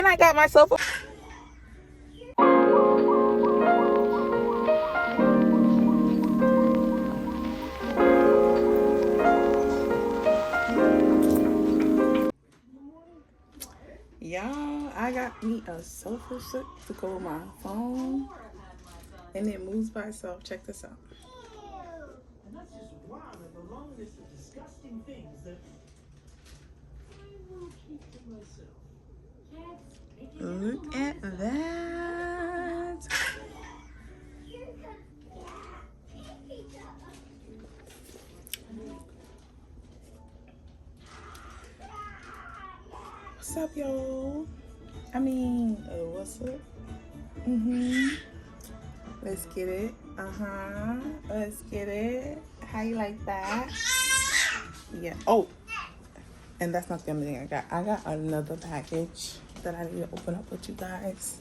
And I got myself a y'all, I got me a sofa set to go with my phone, and it moves by itself. Check this out. And that's just one of the long list of disgusting things that I will keep to myself. Look at that. What's up, y'all? What's up? Let's get it. Let's get it. How you like that? Yeah. Oh, and that's not the only thing I got. I got another package that I need to open up with you guys.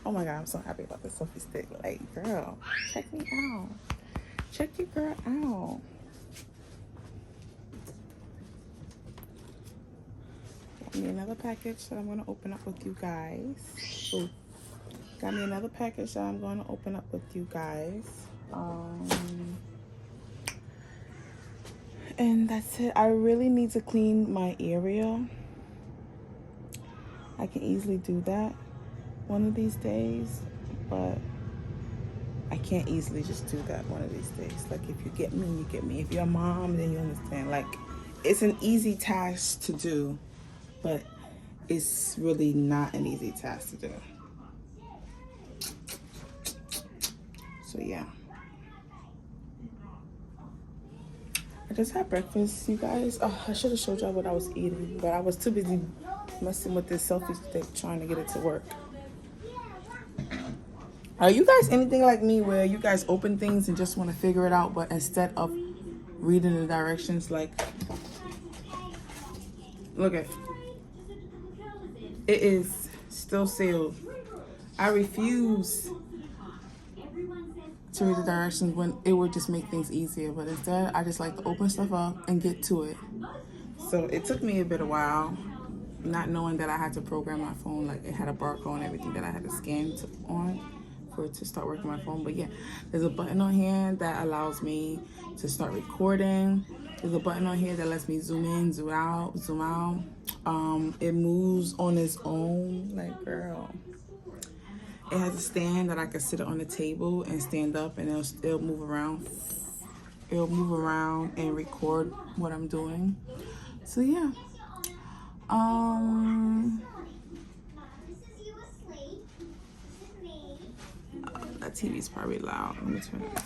Oh my God, I'm so happy about this selfie stick. Like, girl, check me out. Check your girl out. Got me another package that I'm gonna open up with you guys. Ooh. Got me another package that I'm going to open up with you guys. And that's it. I really need to clean my area. I can easily do that one of these days, but I can't easily just do that one of these days. Like, if you get me, you get me. If you're a mom, then you understand. Like, it's an easy task to do, but it's really not an easy task to do. So yeah, I just had breakfast, you guys. Oh, I should have showed y'all what I was eating, but I was too busy messing with this selfie stick trying to get it to work. Are you guys anything like me where you guys open things and just want to figure it out, but instead of reading the directions, like, look at it is still sealed. I refuse to read the directions when it would just make things easier, but instead I just like to open stuff up and get to it. So it took me a bit of while, not knowing that I had to program my phone, like it had a barcode and everything that I had to scan on for it to start working my phone. But yeah, there's a button on here that allows me to start recording. There's a button on here that lets me zoom in, zoom out. It moves on its own, like, girl. It has a stand that I can sit on the table and stand up, and it'll move around. It'll move around and record what I'm doing. So yeah. That TV's probably loud. Let me turn it off.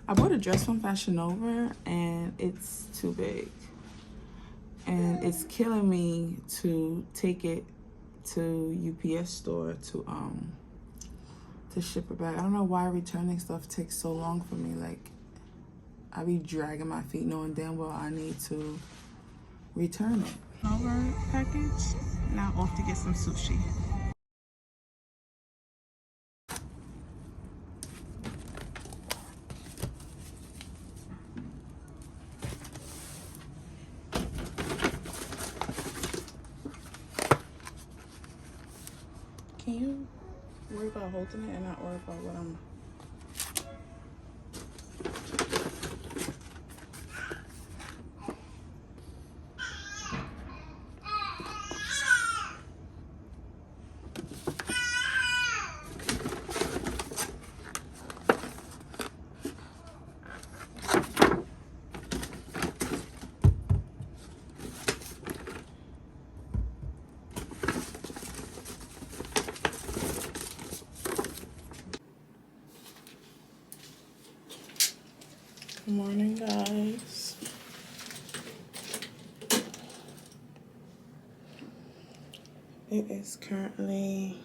I bought a dress from Fashion Nova and it's too big. And it's killing me to take it to UPS store to ship it back. I don't know why returning stuff takes so long for me. Like, I be dragging my feet knowing damn well I need to return it. Over package. Now off to get some sushi. Can you worry about holding it and not worry about what I'm... Good morning, guys. It is currently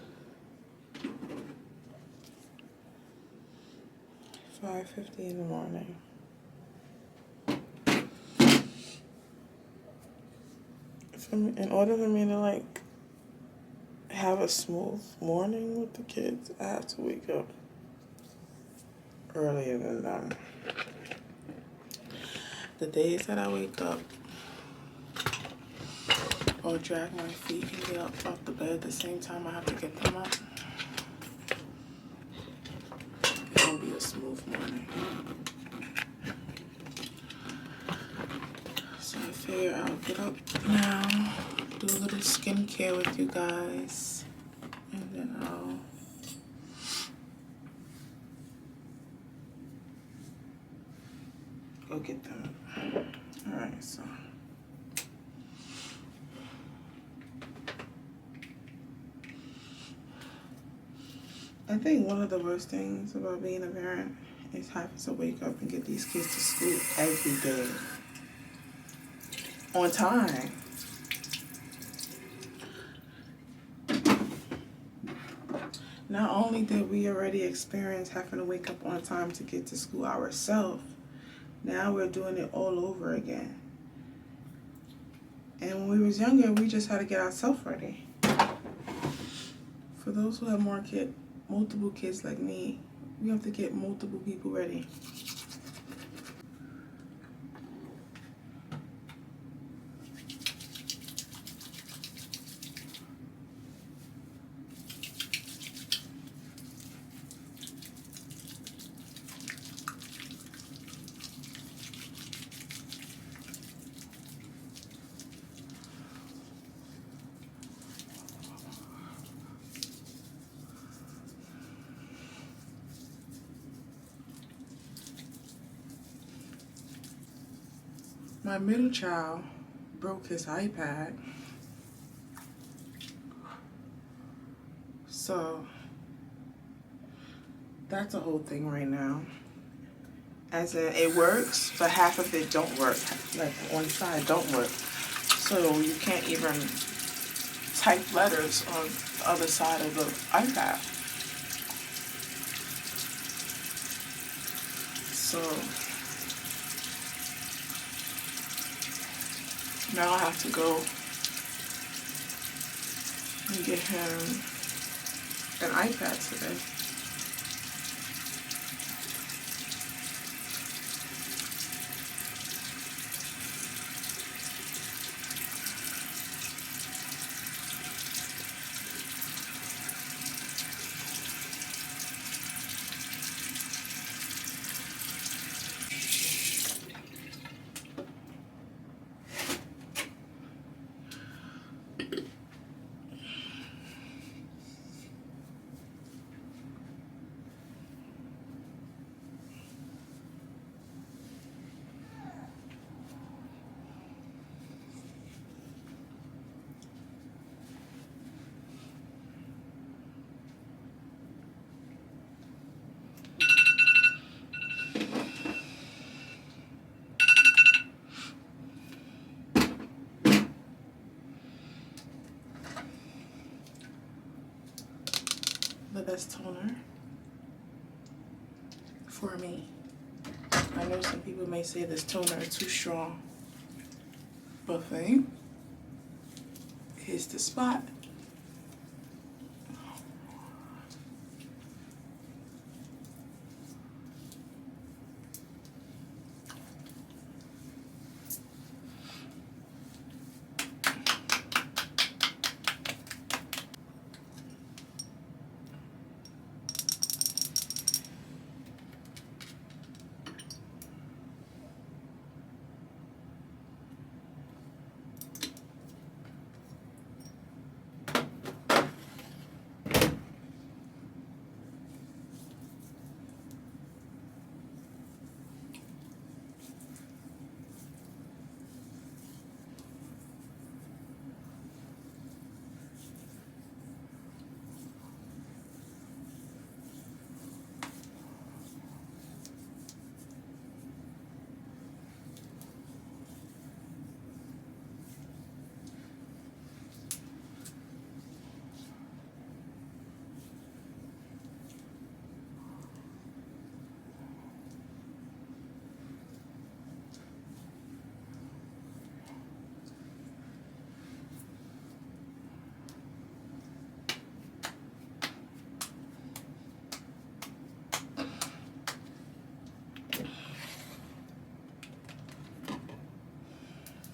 5:50 in the morning. In order for me to like have a smooth morning with the kids, I have to wake up earlier than them. The days that I wake up or drag my feet and get up off the bed at the same time I have to get them up. It's gonna be a smooth morning. So I figure I'll get up now, do a little skincare with you guys, and then I'll go get them. Alright, so I think one of the worst things about being a parent is having to wake up and get these kids to school every day on time. Not only did we already experience having to wake up on time to get to school ourselves, now we're doing it all over again. And when we was younger, we just had to get ourselves ready. For those who have multiple kids like me, we have to get multiple people ready. My middle child broke his iPad, so that's a whole thing right now. As in, it works, but half of it don't work. Like one side don't work, so you can't even type letters on the other side of the iPad. So now I have to go and get him an iPad today. The best toner for me. I know some people may say this toner is too strong, but for me, here's the spot.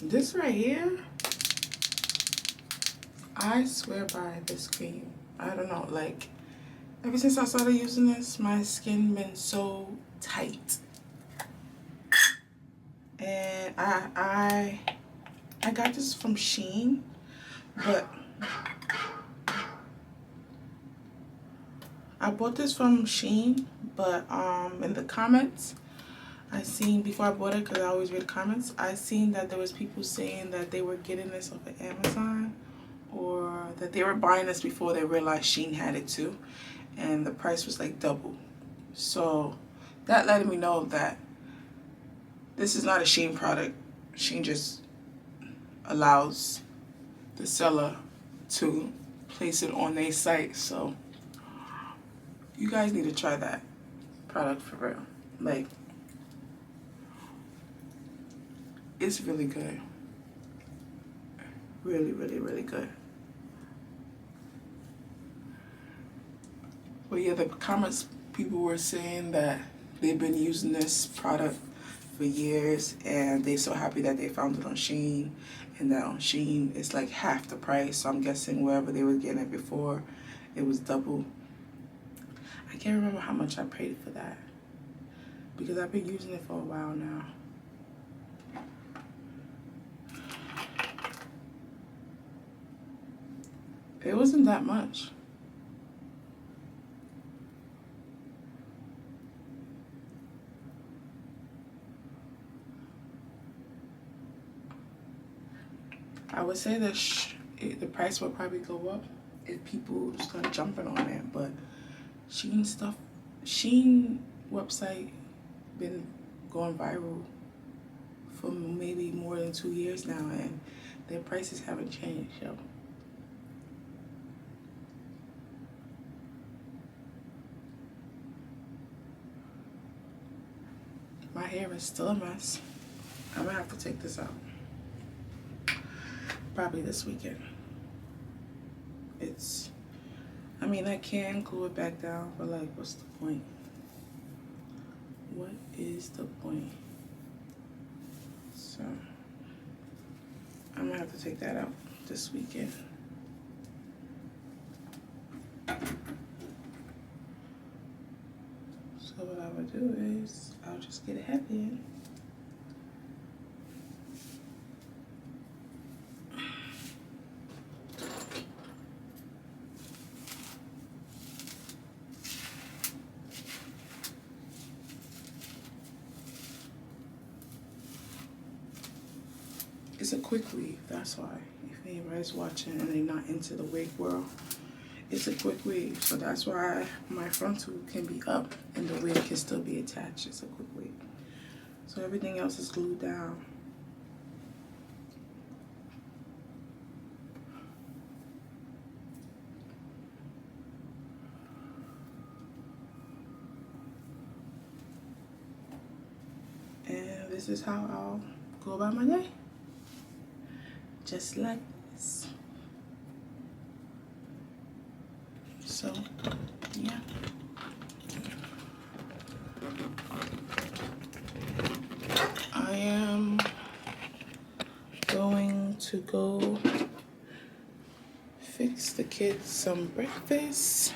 This right here I swear by this cream. I don't know, like, ever since I started using this, my skin been so tight. And I got this from Shein, but I bought this from Shein, but in the comments, I seen, before I bought it, because I always read comments, I seen that there was people saying that they were getting this off of Amazon, or that they were buying this before they realized Shein had it too, and the price was like double. So that let me know that this is not a Shein product. Shein just allows the seller to place it on their site. So you guys need to try that product for real. Like, it's really good. Really, really, really good. But yeah, the comments, people were saying that they've been using this product for years and they're so happy that they found it on Shein, and that on Shein it's like half the price. So I'm guessing wherever they were getting it before, it was double. I can't remember how much I paid for that because I've been using it for a while now. It wasn't that much. I would say that the price will probably go up if people start jumping on it, but Shein website been going viral for maybe more than 2 years now, and their prices haven't changed, yo. My hair is still a mess. I'm gonna have to take this out. Probably this weekend. I mean, I can glue it back down, but like, what's the point? What is the point? So, I'm gonna have to take that out this weekend. So what I would do is, I'll just get a head in. It's a quick weave, that's why. If anybody's watching and they're not into the wig world, it's a quick weave. So that's why my frontal can be up and the wig can still be attached. It's a quick weave. So everything else is glued down. And this is how I'll go about my day. Just like this. So, yeah. I am going to go fix the kids some breakfast.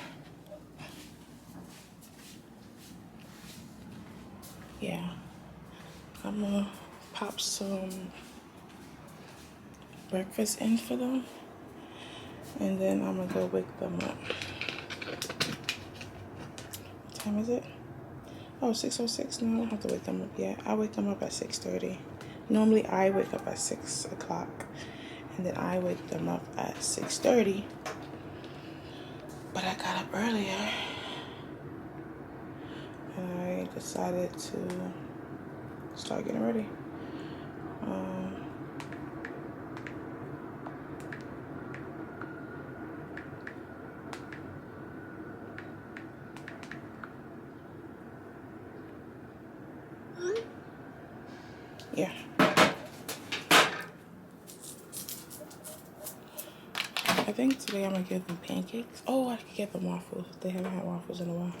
Yeah. I'm gonna pop some breakfast in for them, and then I'm gonna go wake them up. What time is it? Oh, 6:06. No, I don't have to wake them up yet. I wake them up at 6:30. Normally I wake up at 6 o'clock, and then I wake them up at 6:30. But I got up earlier, and I decided to start getting ready. Yeah. I think today I'm gonna give them pancakes. Oh, I could get them waffles. They haven't had waffles in a while.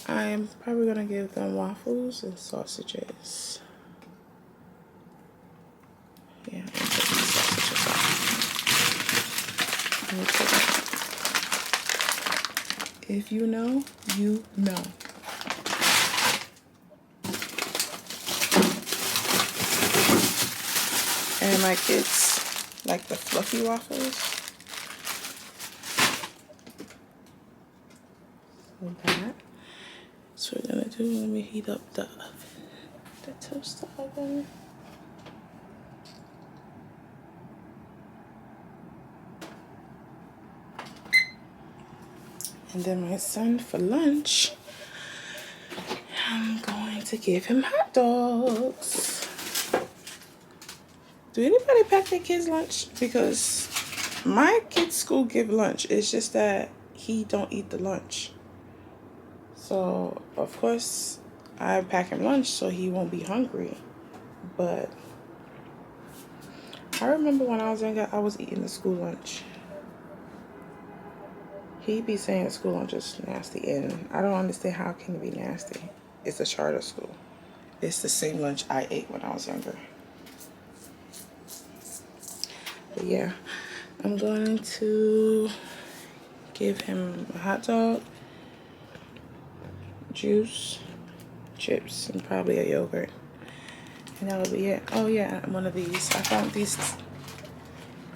I'm probably gonna give them waffles and sausages. Yeah, I'm putting sausages If you know, you know. And my kids like the fluffy waffles. So that's what we're gonna do. Let me heat up the oven, the toaster oven. And then my son for lunch, I'm going to give him hot dogs. Do anybody pack their kids lunch? Because my kids' school give lunch. It's just that he don't eat the lunch. So, of course, I pack him lunch so he won't be hungry. But I remember when I was younger, I was eating the school lunch. He be saying the school lunch is nasty, and I don't understand how it can be nasty. It's a charter school. It's the same lunch I ate when I was younger. But yeah, I'm going to give him a hot dog, juice, chips, and probably a yogurt. And that'll be it. Oh yeah, one of these. I found these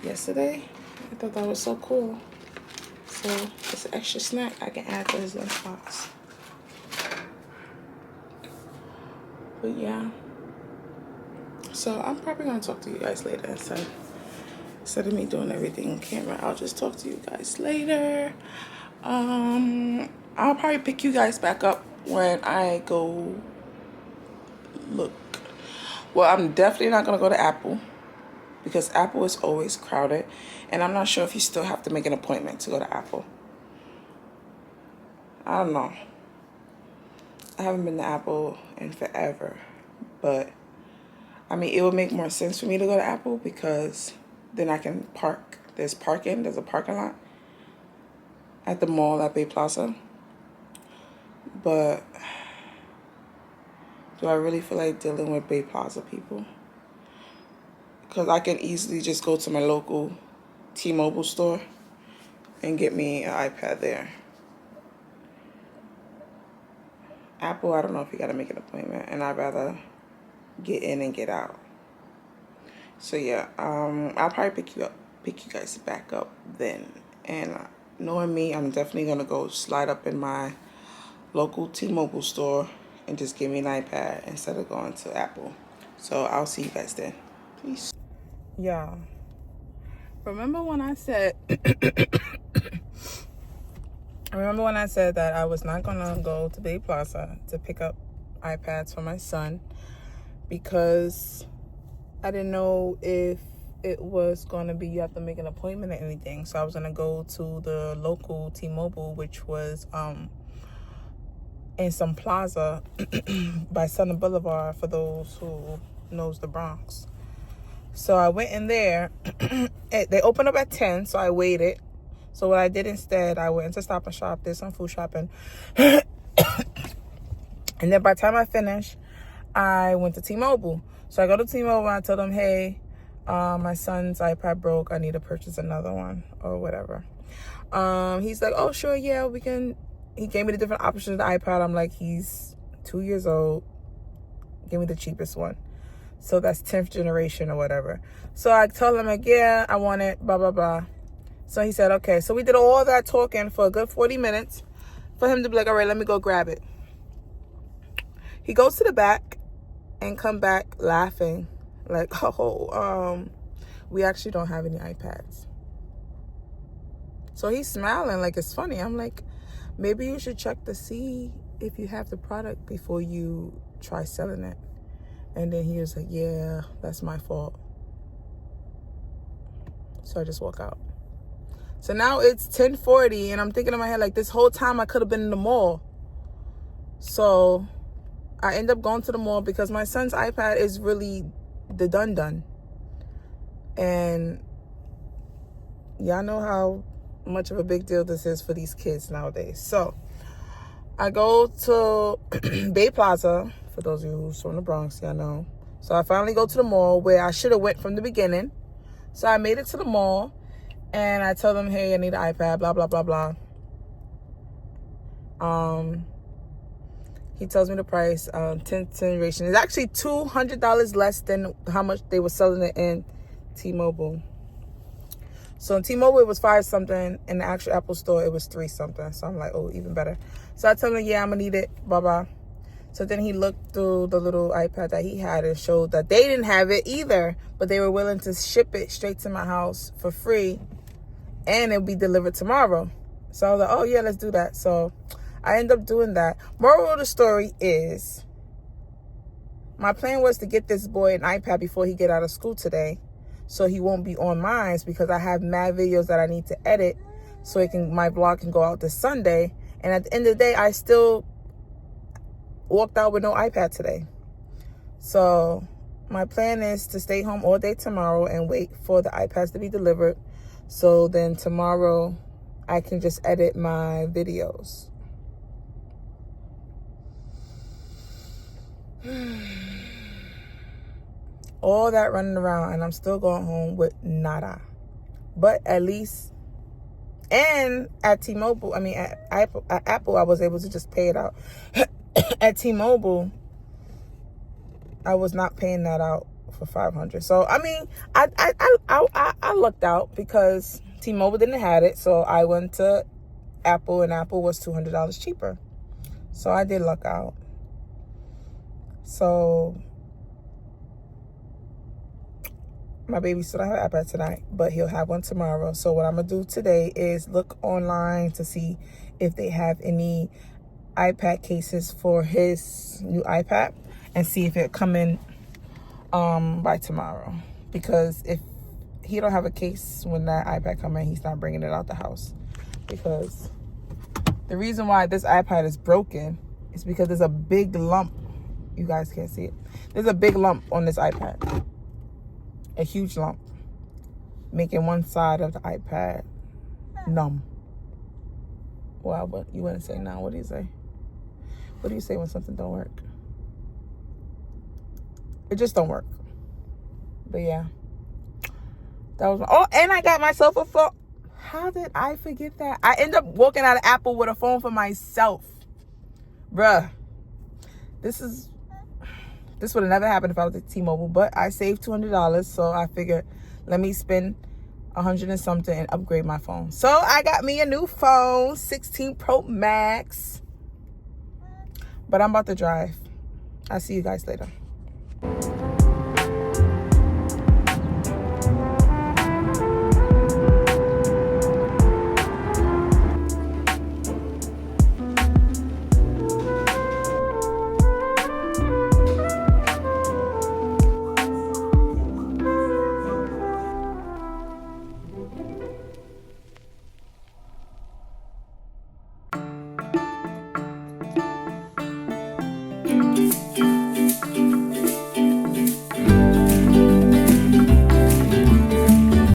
yesterday. I thought that was so cool. So it's an extra snack I can add to his lunchbox. But yeah. So I'm probably gonna talk to you guys later. Instead of me doing everything on camera, I'll just talk to you guys later. I'll probably pick you guys back up when I go look. Well, I'm definitely not gonna go to Apple because Apple is always crowded, and I'm not sure if you still have to make an appointment to go to Apple. I don't know. I haven't been to Apple in forever, but I mean, it would make more sense for me to go to Apple because then I can park. There's a parking lot at the mall at Bay Plaza. But do I really feel like dealing with Bay Plaza people? Because I can easily just go to my local T-Mobile store and get me an iPad there. Apple, I don't know if you got to make an appointment, and I'd rather get in and get out. So yeah, I'll probably pick you guys back up then. And knowing me, I'm definitely gonna go slide up in my local T-Mobile store and just give me an iPad instead of going to Apple. So I'll see you guys then. Peace. Yeah. Remember when I said that I was not gonna go to Bay Plaza to pick up iPads for my son because I didn't know if it was going to be you have to make an appointment or anything. So I was going to go to the local T-Mobile, which was in some plaza by Southern Boulevard for those who knows the Bronx. So I went in there. They opened up at 10, so I waited. So what I did instead, I went to Stop and Shop, did some food shopping. And then by the time I finished, I went to T-Mobile. So I go to T-Mobile and I tell them, hey, my son's iPad broke. I need to purchase another one or whatever. He's like, oh, sure, yeah, we can. He gave me the different options of the iPad. I'm like, he's 2 years old. Give me the cheapest one. So that's 10th generation or whatever. So I told him, like, yeah, I want it, blah, blah, blah. So he said, okay. So we did all that talking for a good 40 minutes for him to be like, all right, let me go grab it. He goes to the back and come back laughing like, oh, we actually don't have any iPads. So he's smiling like it's funny. I'm like, maybe you should check to see if you have the product before you try selling it. And then he was like, yeah, that's my fault. So I just walk out. So now it's 10:40 and I'm thinking in my head, like, this whole time I could have been in the mall. So I end up going to the mall because my son's iPad is really the done. And y'all know how much of a big deal this is for these kids nowadays. So I go to Bay Plaza. For those of you who's from the Bronx, y'all know. So I finally go to the mall where I should have went from the beginning. So I made it to the mall. And I told him, hey, I need an iPad, blah, blah, blah, blah. He tells me the price, 10th generation. It's actually $200 less than how much they were selling it in T-Mobile. So in T-Mobile, it was 5 something. In the actual Apple store, it was 3 something. So I'm like, oh, even better. So I told him, yeah, I'm going to need it, blah, blah. So then he looked through the little iPad that he had and showed that they didn't have it either, but they were willing to ship it straight to my house for free, and it'll be delivered tomorrow. So I was like, oh, yeah, let's do that. So I ended up doing that. Moral of the story is, my plan was to get this boy an iPad before he get out of school today, so he won't be on mine, because I have mad videos that I need to edit so my vlog can go out this Sunday. And at the end of the day, I still walked out with no iPad today. So my plan is to stay home all day tomorrow and wait for the iPads to be delivered. So then tomorrow I can just edit my videos. All that running around, and I'm still going home with nada. But at least, and at T-Mobile, at Apple, I was able to just pay it out. At T-Mobile, I was not paying that out for $500. So I lucked out, because T-Mobile didn't have it. So I went to Apple, and Apple was $200 cheaper. So I did luck out. So my baby still don't have an iPad tonight, but he'll have one tomorrow. So what I'm gonna do today is look online to see if they have any iPad cases for his new iPad, and see if it come in by tomorrow. Because if he don't have a case when that iPad come in, he's not bringing it out the house. Because the reason why this iPad is broken is because there's a big lump. You guys can't see it. There's a big lump on this iPad. A huge lump, making one side of the iPad numb. Well, what you want to say now? What do you say? What do you say when something don't work? It just don't work. But yeah, that was and I got myself a phone. How did I forget that? I end up walking out of Apple with a phone for myself. Bruh, this would have never happened if I was at T-Mobile, but I saved $200, so I figured, let me spend $100 and something and upgrade my phone. So I got me a new phone, 16 Pro Max. But I'm about to drive. I'll see you guys later.